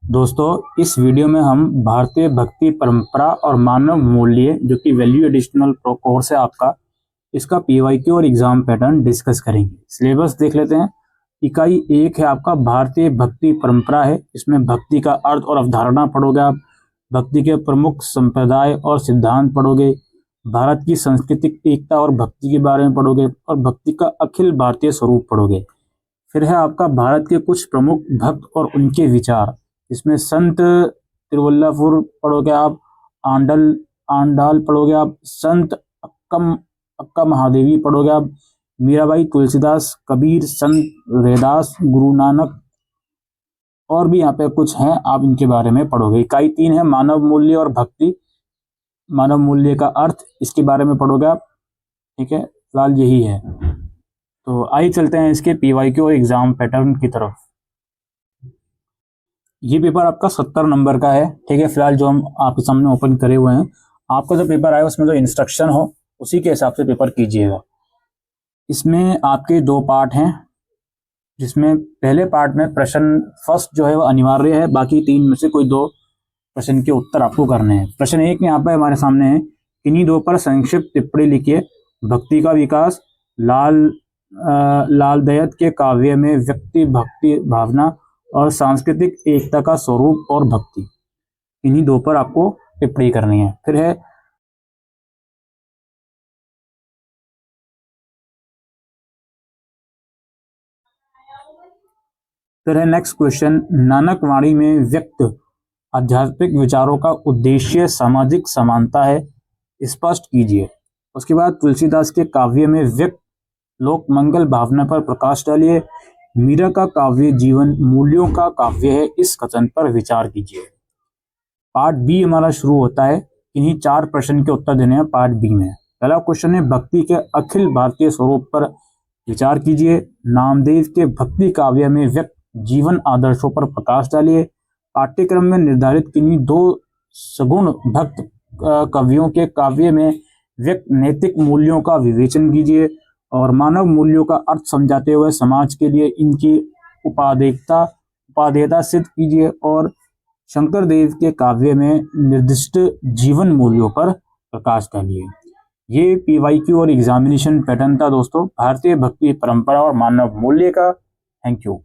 दोस्तों, इस वीडियो में हम भारतीय भक्ति परंपरा और मानव मूल्य जो कि वैल्यू एडिशनल कोर्स है आपका, इसका पीवाईक्यू और एग्जाम पैटर्न डिस्कस करेंगे। सिलेबस देख लेते हैं। इकाई 1 है आपका भारतीय भक्ति परंपरा है। इसमें भक्ति का अर्थ और अवधारणा पढ़ोगे आप, भक्ति के प्रमुख संप्रदाय और सिद्धांत पढ़ोगे, भारत की सांस्कृतिक एकता और भक्ति के बारे में पढ़ोगे और भक्ति का अखिल भारतीय स्वरूप पढ़ोगे। फिर है आपका भारत के कुछ प्रमुख भक्त और उनके विचार। इसमें संत तिरुवल्लुवर पढ़ोगे आप, आंडाल पढ़ोगे आप, संत अक्का महादेवी पढ़ोगे आप, मीराबाई, तुलसीदास, कबीर, संत रैदास, गुरु नानक और भी यहाँ पे कुछ हैं, आप इनके बारे में पढ़ोगे। इकाई 3 है मानव मूल्य और भक्ति, मानव मूल्य का अर्थ, इसके बारे में पढ़ोगे आप। ठीक है, फिलहाल यही है। तो आइए चलते हैं इसके पीवाईक्यू और एग्जाम पैटर्न की तरफ। ये पेपर आपका 70 नंबर का है। ठीक है, फिलहाल जो हम आपके सामने ओपन करे हुए हैं, आपका जो पेपर आया उसमें जो इंस्ट्रक्शन हो उसी के हिसाब से पेपर कीजिएगा। इसमें आपके 2 पार्ट हैं, जिसमें पहले पार्ट में प्रश्न फर्स्ट जो है वो अनिवार्य है, बाकी 3 में से कोई 2 प्रश्न के उत्तर आपको करने हैं। प्रश्न 1 यहाँ पे हमारे सामने है, किन्हीं 2 पर संक्षिप्त टिप्पणी लिखिए। भक्ति का विकास, लाल दयात के काव्य में व्यक्ति भक्ति भावना और सांस्कृतिक एकता का स्वरूप और भक्ति, इन्हीं 2 पर आपको टिप्पणी करनी है। फिर है नेक्स्ट क्वेश्चन, नानक वाणी में व्यक्त आध्यात्मिक विचारों का उद्देश्य सामाजिक समानता है, स्पष्ट कीजिए। उसके बाद तुलसीदास के काव्य में व्यक्त लोक मंगल भावना पर प्रकाश डालिए। मीरा का काव्य जीवन मूल्यों का काव्य है, इस कथन पर विचार कीजिए। पार्ट बी हमारा शुरू होता है, इन्हीं 4 प्रश्न के उत्तर देने हैं पार्ट बी में। पहला क्वेश्चन है, भक्ति के अखिल भारतीय स्वरूप पर विचार कीजिए। नामदेव के भक्ति काव्य में व्यक्त जीवन आदर्शों पर प्रकाश डालिए। पाठ्यक्रम में निर्धारित किन्हीं 2 सगुण भक्त कवियों के काव्य में व्यक्त नैतिक मूल्यों का विवेचन कीजिए और मानव मूल्यों का अर्थ समझाते हुए समाज के लिए इनकी उपादेयता सिद्ध कीजिए और शंकर देव के काव्य में निर्दिष्ट जीवन मूल्यों पर प्रकाश डालिए। ये पीवाईक्यू और एग्जामिनेशन पैटर्न था दोस्तों, भारतीय भक्ति परंपरा और मानव मूल्य का। Thank you.